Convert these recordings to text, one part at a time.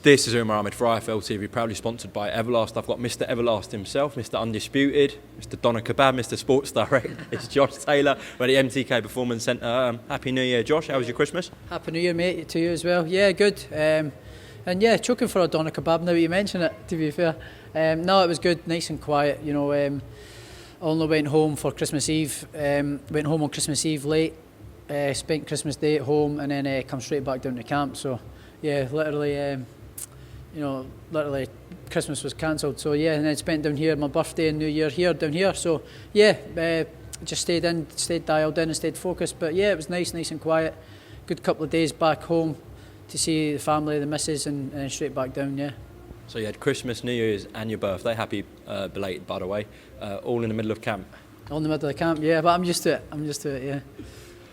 This is Umar Ahmed for IFL TV, proudly sponsored by Everlast. I've got Mr. Everlast himself, Mr. Undisputed, Mr. Doner Kebab, Mr. Sports Direct. It's Josh Taylor. We're at the MTK Performance Centre. Happy New Year, Josh. How was your Christmas? Happy New Year, mate, to you as well. Yeah, good. And yeah, choking for a Doner Kebab now that you mention it, to be fair. No, it was good, nice and quiet. You know, I only went home for Christmas Eve. Went home on Christmas Eve late. Spent Christmas Day at home and then come straight back down to camp. So, yeah, literally Christmas was cancelled. So yeah, and then spent down here, my birthday and New Year here, down here. So yeah, just stayed dialed in and stayed focused. But yeah, it was nice and quiet. Good couple of days back home to see the family, the missus, and then straight back down, yeah. So you had Christmas, New Year's and your birthday. Happy belated, by the way. All in the middle of camp. All in the middle of the camp, yeah, but I'm used to it, yeah.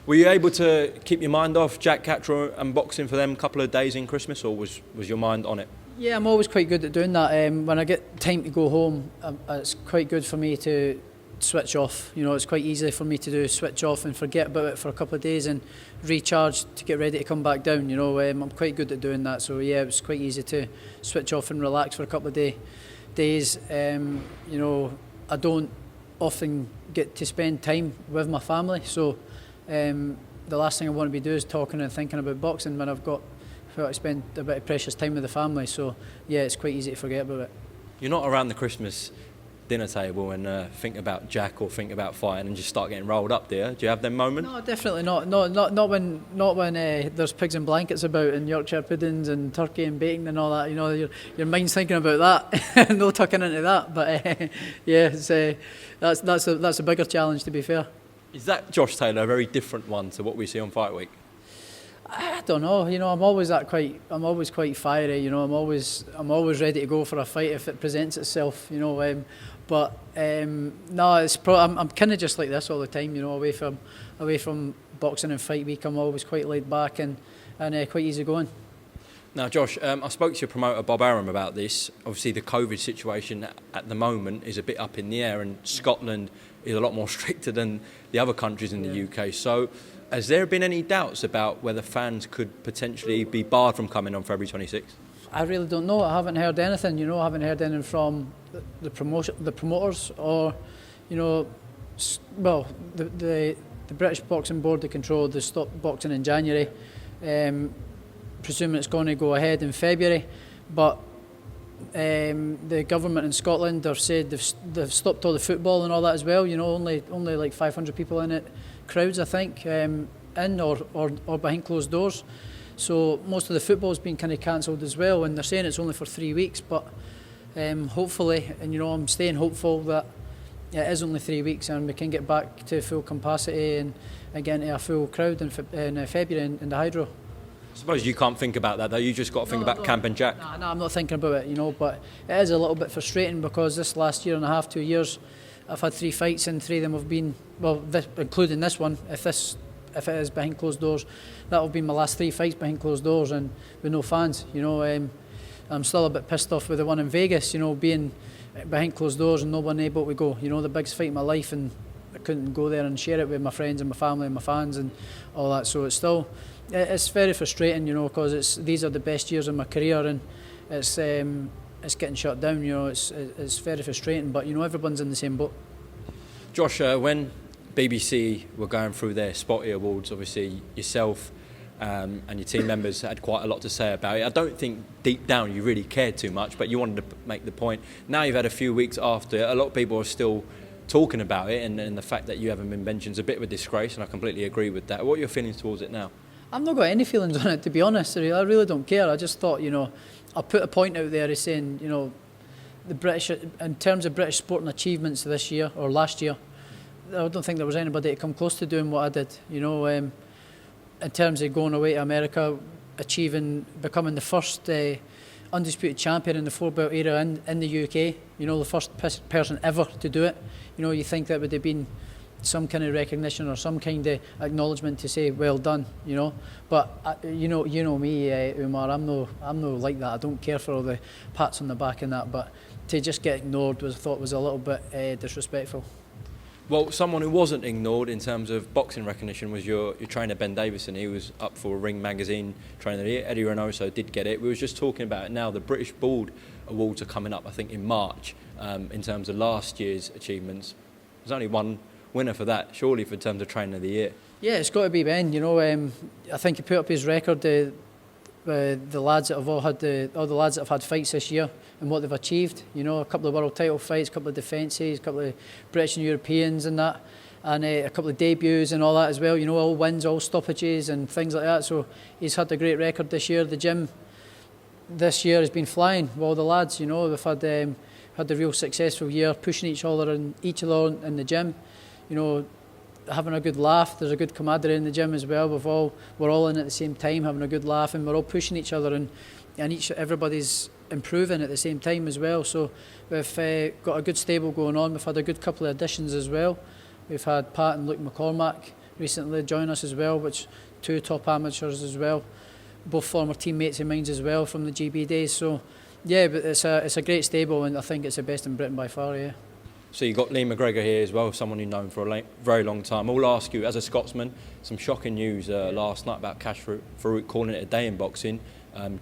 Were you able to keep your mind off Jack Catcher and boxing for them couple of days in Christmas, or was your mind on it? Yeah, I'm always quite good at doing that. When I get time to go home, it's quite good for me to switch off. You know, it's quite easy for me to do switch off and forget about it for a couple of days and recharge to get ready to come back down. You know, I'm quite good at doing that. So yeah, it was quite easy to switch off and relax for a couple of days. You know, I don't often get to spend time with my family, so the last thing I want to be doing is talking and thinking about boxing when I've got to spend a bit of precious time with the family. So yeah, it's quite easy to forget about it. You're not around the Christmas dinner table and think about Jack or think about fighting and just start getting rolled up, do you? Do you have them moments? No, definitely not. Not when there's pigs and blankets about and Yorkshire puddings and turkey and bacon and all that. You know, your mind's thinking about that. No tucking into that. But yeah, that's a bigger challenge, to be fair. Is that, Josh Taylor, a very different one to what we see on Fight Week? I don't know. You know, I'm always quite fiery. You know, I'm always ready to go for a fight if it presents itself. You know, no, I'm kind of just like this all the time. You know, away from boxing and fight week, I'm always quite laid back and quite easy going. Now, Josh, I spoke to your promoter Bob Arum about this. Obviously, the COVID situation at the moment is a bit up in the air, and Scotland is a lot more stricter than the other countries in the UK. So, has there been any doubts about whether fans could potentially be barred from coming on February 26th? I really don't know. I haven't heard anything. You know, I haven't heard anything from the promoters, or, you know, well, the British Boxing Board, they control the stop boxing in January. Presuming it's going to go ahead in February, but the government in Scotland have said they've stopped all the football and all that as well. You know, only like 500 people in it, crowds, I think, in or behind closed doors. So most of the football's been kind of cancelled as well, and they're saying it's only for 3 weeks. But hopefully, and you know, I'm staying hopeful that it is only 3 weeks and we can get back to full capacity and again to a full crowd in February in the Hydro. I suppose you can't think about that though, you just got to think about Camp and Jack. No, I'm not thinking about it, you know, but it is a little bit frustrating because this last year and a half, 2 years, I've had 3 fights and 3 of them have been, well, including this one, if it is behind closed doors, that will be my last 3 fights behind closed doors and with no fans, you know. I'm still a bit pissed off with the one in Vegas, you know, being behind closed doors and no one able to go, you know, the biggest fight of my life, and I couldn't go there and share it with my friends and my family and my fans and all that. So it's very frustrating, you know, because these are the best years of my career and it's getting shut down, you know. It's very frustrating, but you know, everyone's in the same boat. Josh, when BBC were going through their Spotty Awards, obviously yourself and your team members had quite a lot to say about it. I don't think deep down you really cared too much, but you wanted to make the point. Now you've had a few weeks after, a lot of people are still talking about it, and the fact that you haven't been mentioned is a bit of a disgrace, and I completely agree with that. What are your feelings towards it now? I've not got any feelings on it, to be honest. I really don't care. I just thought, you know, I put a point out there as saying, you know, the British, in terms of British sporting achievements this year or last year, I don't think there was anybody to come close to doing what I did. You know, in terms of going away to America, becoming the first undisputed champion in the 4-belt era in the UK. You know, the first person ever to do it. You know, you think that would have been some kind of recognition or some kind of acknowledgement to say well done, you know. But you know me, Umar. I'm no like that. I don't care for all the pats on the back and that. But to just get ignored was a little bit disrespectful. Well, someone who wasn't ignored in terms of boxing recognition was your trainer, Ben Davidson. He was up for a Ring Magazine Trainer of the Year. Eddie Reynoso did get it. We were just talking about it now. The British Board Awards are coming up, I think, in March. In terms of last year's achievements, there's only one winner for that, surely, for terms of Trainer of the Year. Yeah, it's got to be Ben. You know, I think he put up his record. The lads that have all the lads that have had fights this year and what they've achieved. You know, a couple of world title fights, a couple of defences, a couple of British and Europeans and that, and a couple of debuts and all that as well. You know, all wins, all stoppages and things like that. So he's had a great record this year. The gym this year has been flying with all the lads. You know, they've had a real successful year, pushing each other in the gym. You know, having a good laugh. There's a good camaraderie in the gym as well. We're all in at the same time, having a good laugh, and we're all pushing each other, and everybody's improving at the same time as well. So we've got a good stable going on. We've had a good couple of additions as well. We've had Pat and Luke McCormack recently join us as well, which 2 top amateurs as well, both former teammates of mine as well from the GB days. So yeah, but it's a great stable, and I think it's the best in Britain by far. Yeah. So you've got Lee McGregor here as well, someone you've known for a very long time. I'll ask you, as a Scotsman, some shocking news last night about Cash Farouk calling it a day in boxing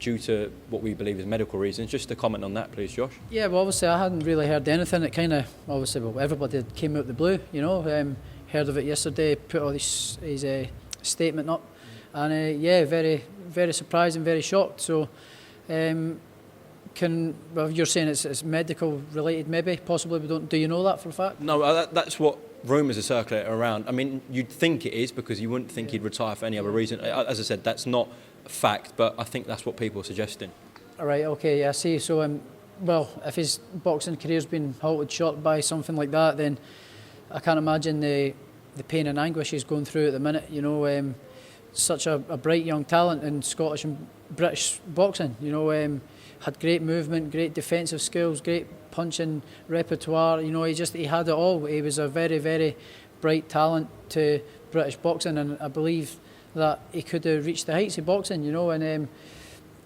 due to what we believe is medical reasons. Just a comment on that, please, Josh. Yeah, well, obviously I hadn't really heard anything. It kind of, obviously, well, everybody came out the blue, you know. Heard of it yesterday, put all his statement up, and yeah, very, very surprised and very shocked. So, you're saying it's medical related, maybe, possibly. Do you know that for a fact? No, that's what rumours are circulating around. I mean, you'd think it is, because you wouldn't think he'd retire for any other reason. As I said, that's not a fact, but I think that's what people are suggesting. All right, okay, I see. So, well, if his boxing career's been halted short by something like that, then I can't imagine the pain and anguish he's going through at the minute. You know, such a bright young talent in Scottish and British boxing. You know, had great movement, great defensive skills, great punching repertoire. You know, he had it all. He was a very, very bright talent to British boxing, and I believe that he could have reached the heights of boxing. You know, and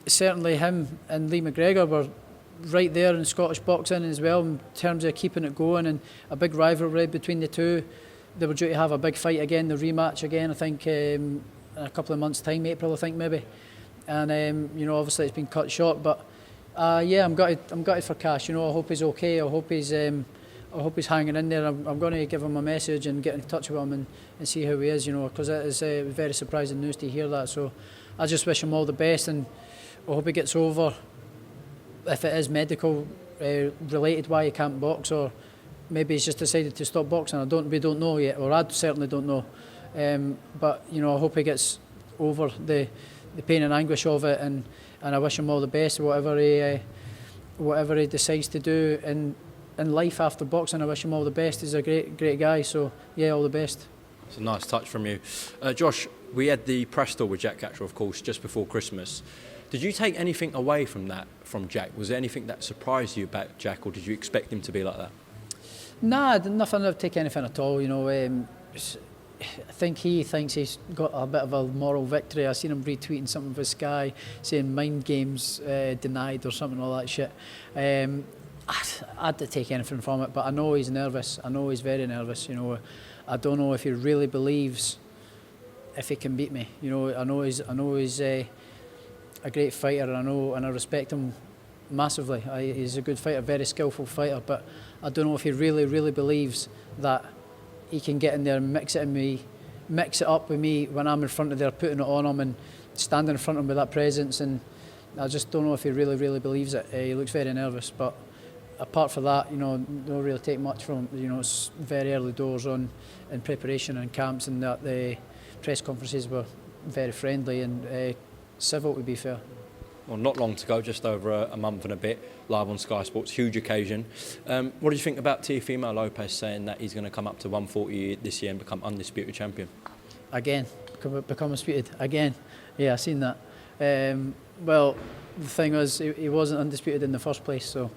certainly him and Lee McGregor were right there in Scottish boxing as well in terms of keeping it going, and a big rivalry between the two. They were due to have a big fight again, the rematch again, I think in a couple of months' time, April, I think maybe. And you know, obviously it's been cut short, but yeah, I'm gutted for Cash. You know, I hope he's okay. I hope he's hanging in there. I'm going to give him a message and get in touch with him and see how he is. You know, because it is very surprising news to hear that. So I just wish him all the best, and I hope he gets over. If it is medical related, why he can't box, or maybe he's just decided to stop boxing. We don't know yet, or I certainly don't know. But you know, I hope he gets over the pain and anguish of it, and I wish him all the best, whatever he decides to do in life after boxing. I wish him all the best. He's a great guy, so yeah, all the best. It's a nice touch from you. Josh, we had the press tour with Jack Catchell, of course, just before Christmas. Did you take anything away from Jack? Was there anything that surprised you about Jack, or did you expect him to be like that? Nah, nothing. I didn't take anything at all. You know, I think he thinks he's got a bit of a moral victory. I seen him retweeting something with Sky saying mind games denied or something, all that shit. I didn't take anything from it, but I know he's nervous. I know he's very nervous. You know, I don't know if he really believes if he can beat me. You know, I know he's a great fighter, and I respect him massively. He's a good fighter, very skillful fighter, but I don't know if he really believes that he can get in there and mix it up with me when I'm in front of there, putting it on him and standing in front of him with that presence. And I just don't know if he really believes it. He looks very nervous, but apart from that, you know, don't really take much from him. You know, it's very early doors in preparation and camps, and that the press conferences were very friendly and civil, to be fair. Well, not long to go, just over a month and a bit, live on Sky Sports, huge occasion. What do you think about Teofimo Lopez saying that he's going to come up to 140 this year and become undisputed champion? Again, become undisputed, again. Yeah, I've seen that. Well, the thing was, he wasn't undisputed in the first place, so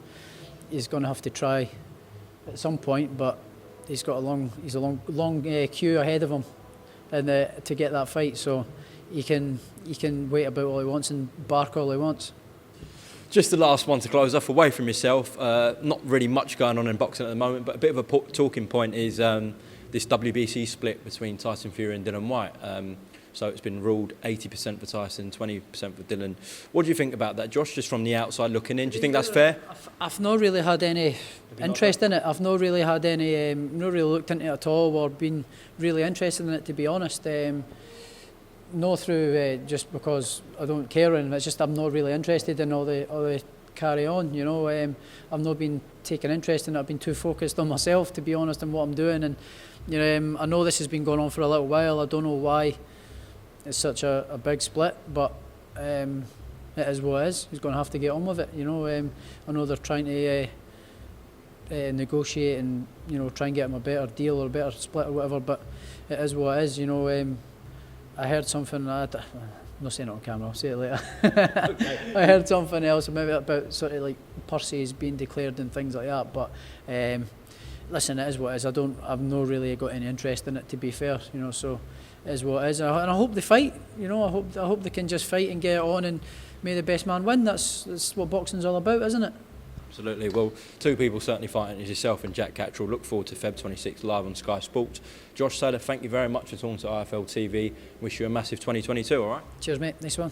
he's going to have to try at some point, but he's got a long queue ahead of him and to get that fight, so he can wait about all he wants and bark all he wants. Just the last one to close off, away from yourself, not really much going on in boxing at the moment, but a bit of a talking point is this WBC split between Tyson Fury and Dillian Whyte. So it's been ruled 80% for Tyson, 20% for Dillian. What do you think about that, Josh, just from the outside looking in? Do you think that's fair? I've not really had any interest in it. I've not really had any, not really looked into it at all or been really interested in it, to be honest. No through just because I don't care, and it's just I'm not really interested in all the carry on, you know. I've not been taking interest in it. I've been too focused on myself, to be honest, and what I'm doing. And you know, I know this has been going on for a little while. I don't know why it's such a big split, but it is what it is. He's going to have to get on with it, you know. I know they're trying to negotiate and, you know, try and get him a better deal or a better split or whatever, but it is what it is, you know. I heard something, I'm not saying it on camera, I'll say it later. Okay. I heard something else maybe about sort of like purses being declared and things like that, but listen, it is what it is. I've not really got any interest in it, to be fair, you know, so it is what it is. And I hope they fight, you know. I hope they can just fight and get it on, and may the best man win. That's what boxing's all about, isn't it? Absolutely. Well, two people certainly fighting is yourself and Jack Catterall. Look forward to Feb 26 live on Sky Sports. Josh Saylor, thank you very much for talking to IFL TV. Wish you a massive 2022, all right? Cheers, mate. Nice one.